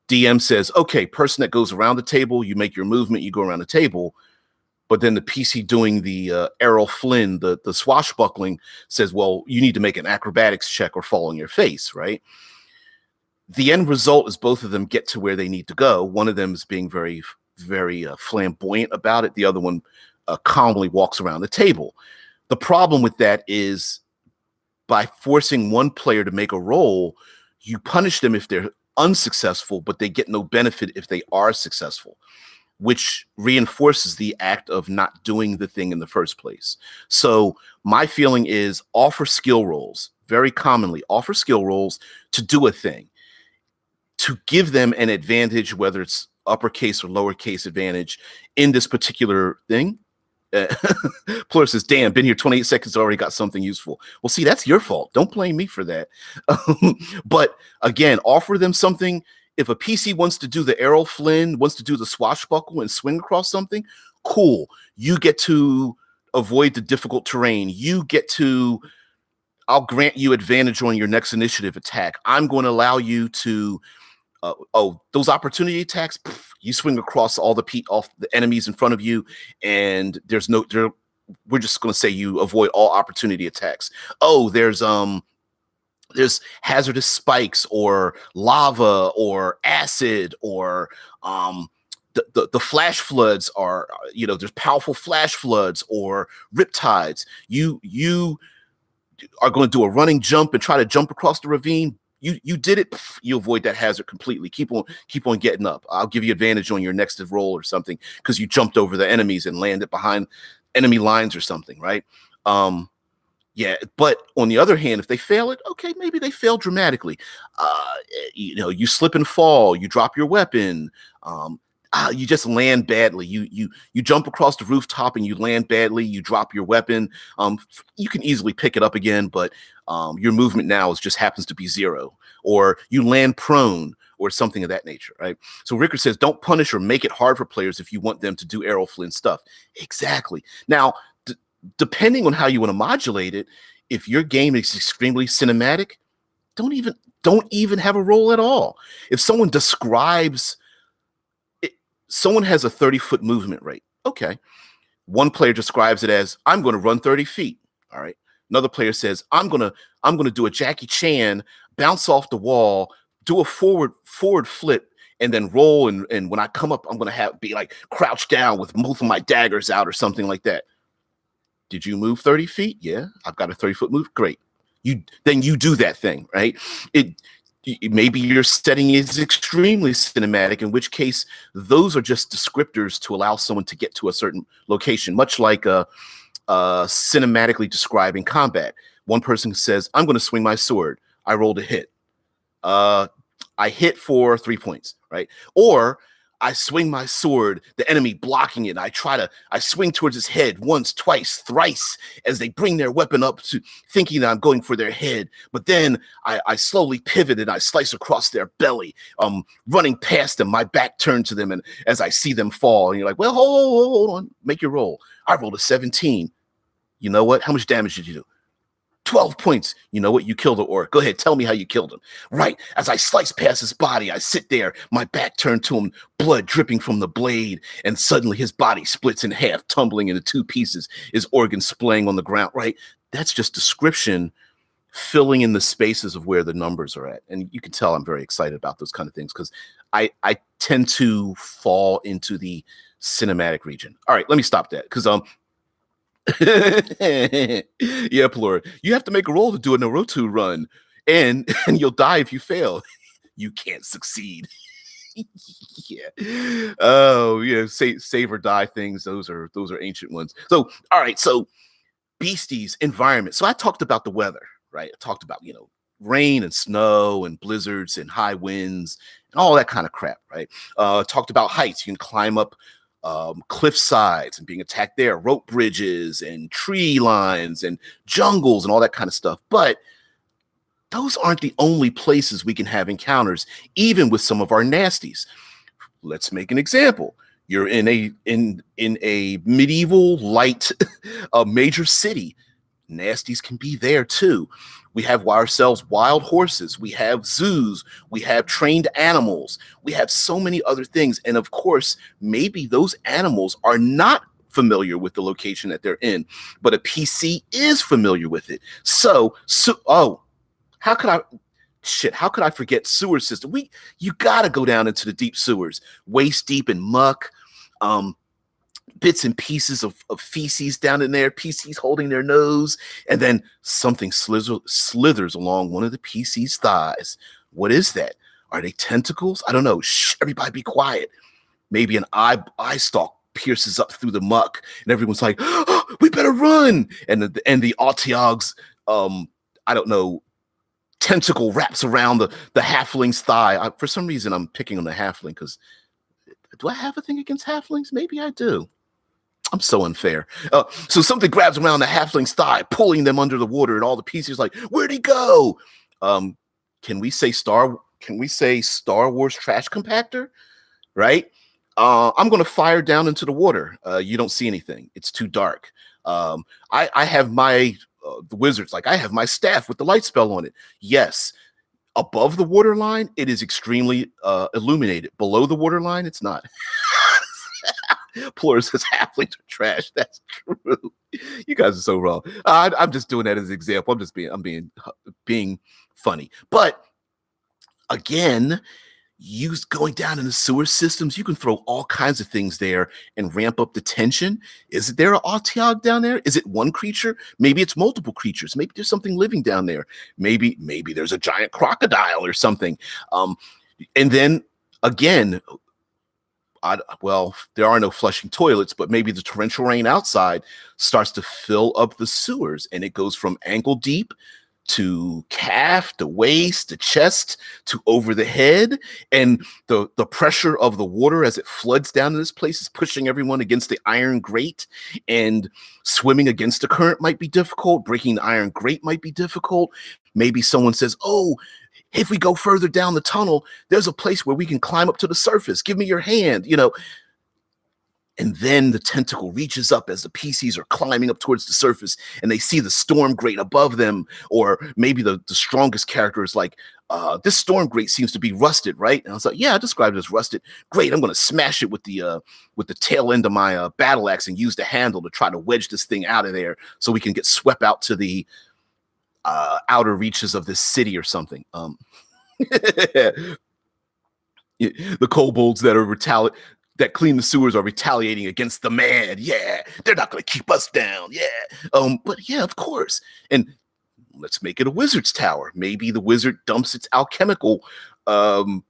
DM says, okay, person that goes around the table, you make your movement, you go around the table. But then the PC doing the Errol Flynn, the swashbuckling, says, well, you need to make an acrobatics check or fall on your face, right? The end result is both of them get to where they need to go. One of them is being very, very flamboyant about it. The other one calmly walks around the table. The problem with that is by forcing one player to make a roll, you punish them if they're unsuccessful, but they get no benefit if they are successful, which reinforces the act of not doing the thing in the first place. So my feeling is offer skill rolls. Very commonly offer skill rolls to do a thing, to give them an advantage, whether it's uppercase or lowercase advantage in this particular thing. Plur says, damn, been here 28 seconds, already got something useful. Well, see, that's your fault. Don't blame me for that. But again, offer them something. If a PC wants to do the Errol Flynn, wants to do the swashbuckle and swing across something, cool. You get to avoid the difficult terrain. I'll grant you advantage on your next initiative attack. I'm going to allow you to those opportunity attacks, you swing across all the enemies in front of you, and we're just going to say you avoid all opportunity attacks. Oh, there's hazardous spikes or lava or acid or the flash floods are, there's powerful flash floods or riptides. You are going to do a running jump and try to jump across the ravine. You did it. You avoid that hazard completely. Keep on getting up. I'll give you advantage on your next roll or something because you jumped over the enemies and landed behind enemy lines or something, right? Yeah. But on the other hand, if they fail it, okay, maybe they fail dramatically. You slip and fall. You drop your weapon. You just land badly. You jump across the rooftop and you land badly. You drop your weapon. You can easily pick it up again, but your movement now just happens to be 0, or you land prone or something of that nature, right? So Rickard says, don't punish or make it hard for players if you want them to do Errol Flynn stuff. Exactly. Now, depending on how you want to modulate it, if your game is extremely cinematic, don't even have a roll at all. If someone describes someone has a 30-foot movement rate. Okay. One player describes it as, I'm going to run 30 feet. All right. Another player says, I'm gonna do a Jackie Chan, bounce off the wall, do a forward flip, and then roll. And when I come up, I'm gonna be like crouched down with both of my daggers out or something like that. Did you move 30 feet? Yeah, I've got a 30-foot move. Great. Then you do that thing, right? Maybe your setting is extremely cinematic, in which case those are just descriptors to allow someone to get to a certain location, much like cinematically describing combat. One person says, I'm going to swing my sword. I rolled a hit. I hit for 3 points, right? Or I swing my sword, the enemy blocking it. I swing towards his head once, twice, thrice as they bring their weapon up to thinking that I'm going for their head. But then I slowly pivot and I slice across their belly, running past them, my back turned to them. And as I see them fall, and you're like, well, hold on, make your roll. I rolled a 17. You know what? How much damage did you do? 12 points. You know what? You killed the orc. Go ahead. Tell me how you killed him. Right. As I slice past his body, I sit there, my back turned to him, blood dripping from the blade, and suddenly his body splits in half, tumbling into two pieces, his organs splaying on the ground. Right. That's just description filling in the spaces of where the numbers are at. And you can tell I'm very excited about those kind of things because I tend to fall into the cinematic region. All right. Let me stop that because yeah, Plur, you have to make a roll to do a Naruto run, and you'll die if you fail. You can't succeed. Yeah. Oh, yeah. Save or die things. Those are ancient ones. So, all right. So, beasties, environment. So, I talked about the weather, right? I talked about rain and snow and blizzards and high winds and all that kind of crap, right? Talked about heights. You can climb up cliff sides and being attacked there, rope bridges and tree lines and jungles and all that kind of stuff. But those aren't the only places we can have encounters, even with some of our nasties. Let's make an example. You're in a medieval light major city. Nasties can be there too. We have ourselves wild horses. We have zoos. We have trained animals. We have so many other things. And of course, maybe those animals are not familiar with the location that they're in, but a PC is familiar with it. How could I forget sewer system? You got to go down into the deep sewers, waist deep in muck, bits and pieces of feces down in there, PCs holding their nose, and then something slithers along one of the PC's thighs. What is that? Are they tentacles? I don't know. Shh, everybody be quiet. Maybe an eye stalk pierces up through the muck, and everyone's like, oh, we better run. And the Otyog's, I don't know, tentacle wraps around the halfling's thigh. For some reason, I'm picking on the halfling because do I have a thing against halflings? Maybe I do. I'm so unfair. So something grabs around the halfling's thigh, pulling them under the water, and all the pieces like, where'd he go? Can we say Star Wars trash compactor? Right? I'm going to fire down into the water. You don't see anything. It's too dark. I have my the wizards, like I have my staff with the light spell on it. Yes. Above the waterline, it is extremely illuminated. Below the waterline, it's not. Plur says halflings are trash. That's true. You guys are so wrong. I'm just doing that as an example. I'm being funny. But again, going down in the sewer systems, you can throw all kinds of things there and ramp up the tension. Is there an Otyog down there? Is it one creature? Maybe it's multiple creatures. Maybe there's something living down there. Maybe there's a giant crocodile or something. And then again, there are no flushing toilets, but maybe the torrential rain outside starts to fill up the sewers, and it goes from ankle deep to calf, to waist, to chest, to over the head. And the pressure of the water as it floods down in this place is pushing everyone against the iron grate, and swimming against the current might be difficult. Breaking the iron grate might be difficult. Maybe someone says, oh, if we go further down the tunnel, there's a place where we can climb up to the surface. Give me your hand, And then the tentacle reaches up as the PCs are climbing up towards the surface, and they see the storm grate above them. Or maybe the strongest character is like, This storm grate seems to be rusted, right? And I was like, yeah, I described it as rusted. Great, I'm going to smash it with the tail end of my battle axe and use the handle to try to wedge this thing out of there so we can get swept out to the outer reaches of this city or something. The kobolds that clean the sewers are retaliating against the man. Yeah, they're not going to keep us down. Yeah, but yeah, of course. And let's make it a wizard's tower. Maybe the wizard dumps its alchemical um,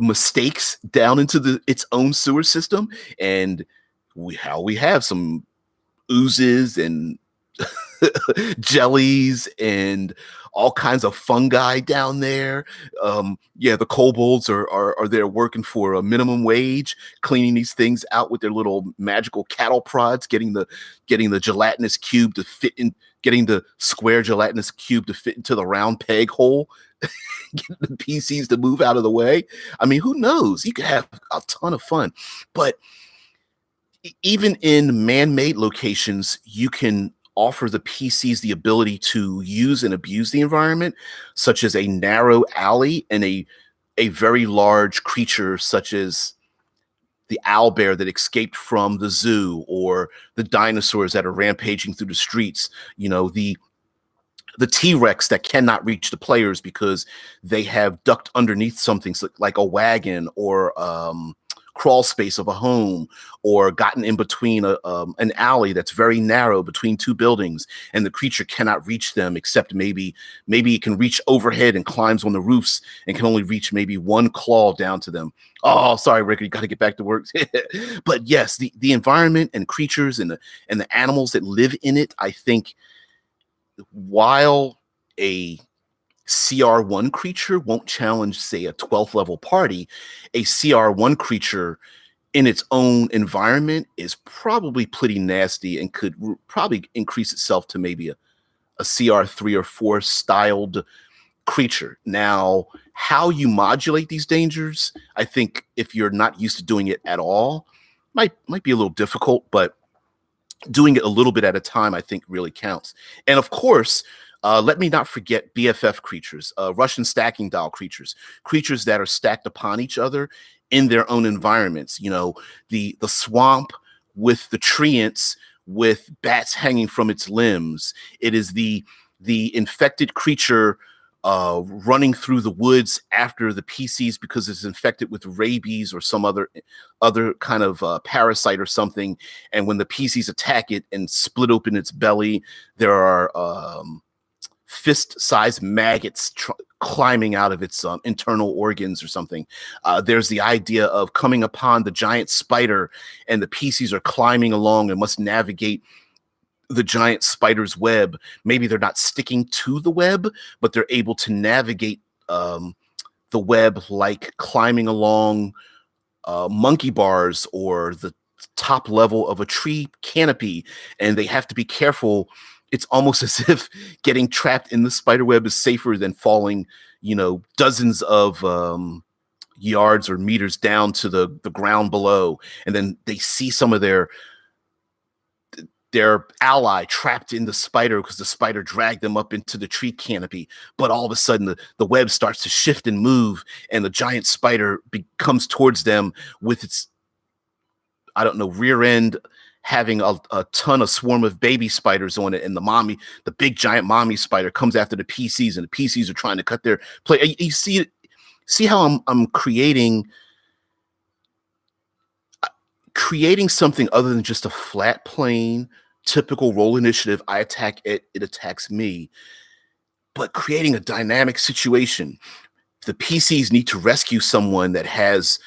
mistakes down into its own sewer system, and we have some oozes and jellies and all kinds of fungi down there. Yeah, the kobolds are there working for a minimum wage, cleaning these things out with their little magical cattle prods, getting the gelatinous cube to fit in, getting the square gelatinous cube to fit into the round peg hole, getting the PCs to move out of the way. I mean, who knows? You could have a ton of fun, but even in man-made locations, you can offer the PCs the ability to use and abuse the environment, such as a narrow alley and a very large creature such as the owlbear that escaped from the zoo, or the dinosaurs that are rampaging through the streets. You know, the T-Rex that cannot reach the players because they have ducked underneath something like a wagon or crawl space of a home, or gotten in between an alley that's very narrow between two buildings, and the creature cannot reach them except maybe it can reach overhead and climbs on the roofs and can only reach maybe one claw down to them. Oh, sorry, Rick, you got to get back to work. But yes, the environment and creatures and the animals that live in it, I think, while a CR1 creature won't challenge, say, a 12th level party, a CR1 creature in its own environment is probably pretty nasty and could probably increase itself to maybe a CR3 or 4 styled creature. Now, how you modulate these dangers, I think if you're not used to doing it at all, might be a little difficult, but doing it a little bit at a time, I think, really counts. And of course, let me not forget BFF creatures, Russian stacking dial creatures that are stacked upon each other in their own environments. You know, the swamp with the treants with bats hanging from its limbs. It is the infected creature running through the woods after the PCs because it's infected with rabies or some other kind of parasite or something. And when the PCs attack it and split open its belly, there are fist-sized maggots climbing out of its internal organs or something. There's the idea of coming upon the giant spider, and the PCs are climbing along and must navigate the giant spider's web. Maybe they're not sticking to the web, but they're able to navigate the web like climbing along monkey bars or the top level of a tree canopy, and they have to be careful. It's almost as if getting trapped in the spider web is safer than falling, dozens of yards or meters down to the ground below. And then they see some of their ally trapped in the spider because the spider dragged them up into the tree canopy. But all of a sudden, the web starts to shift and move, and the giant spider comes towards them with its, rear end having a swarm of baby spiders on it, and the big giant mommy spider comes after the PCs, and the PCs are trying to cut their play. You see how I'm creating something other than just a flat plane, typical roll initiative. I attack it, it attacks me, but creating a dynamic situation. The PCs need to rescue someone that has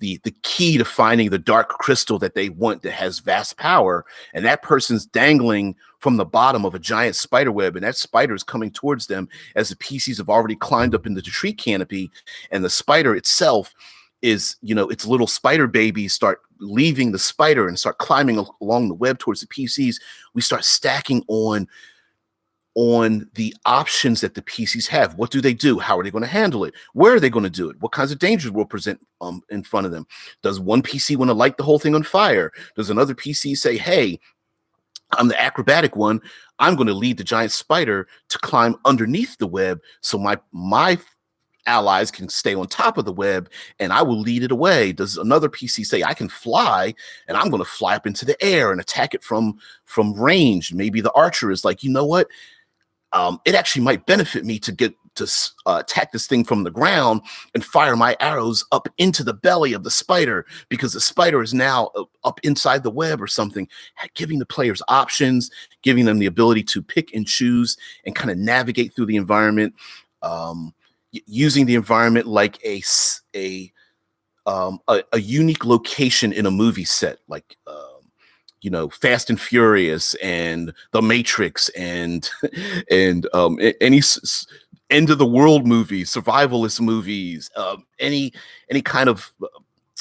the key to finding the dark crystal that they want, that has vast power, and that person's dangling from the bottom of a giant spider web, and that spider is coming towards them as the PCs have already climbed up into the tree canopy, and the spider itself is, its little spider babies start leaving the spider and start climbing along the web towards the PCs. We start stacking on the options that the PCs have. What do they do? How are they going to handle it? Where are they going to do it? What kinds of dangers will present in front of them? Does one PC want to light the whole thing on fire? Does another PC say, hey, I'm the acrobatic one, I'm going to lead the giant spider to climb underneath the web, so my allies can stay on top of the web and I will lead it away? Does another PC say I can fly and I'm going to fly up into the air and attack it from range? Maybe the archer is like, you know what? It actually might benefit me to get to attack this thing from the ground and fire my arrows up into the belly of the spider, because the spider is now up inside the web or something, giving the players options, giving them the ability to pick and choose and kind of navigate through the environment, using the environment like a unique location in a movie set, like Fast and Furious and The Matrix and any end of the world movies, survivalist movies, any kind of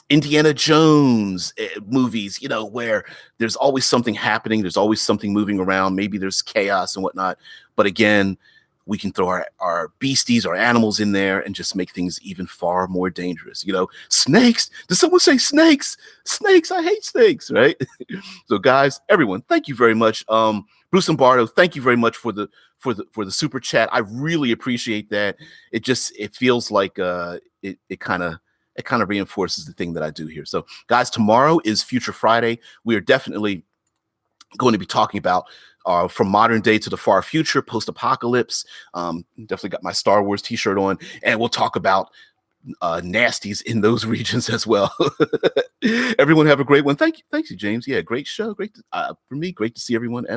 Indiana Jones movies, where there's always something happening, there's always something moving around, maybe there's chaos and whatnot. But again, we can throw our beasties, our animals in there and just make things even far more dangerous. Snakes. Did someone say snakes? Snakes. I hate snakes, right? So guys, everyone, thank you very much. Bruce and Bardo, thank you very much for the super chat. I really appreciate that. It feels like it kind of reinforces the thing that I do here. So guys, tomorrow is Future Friday. We are definitely going to be talking about from modern day to the far future, post-apocalypse. Definitely got my Star Wars t-shirt on, and we'll talk about nasties in those regions as well. Everyone have a great one. Thank you, James. Yeah, great show. Great for me. Great to see everyone as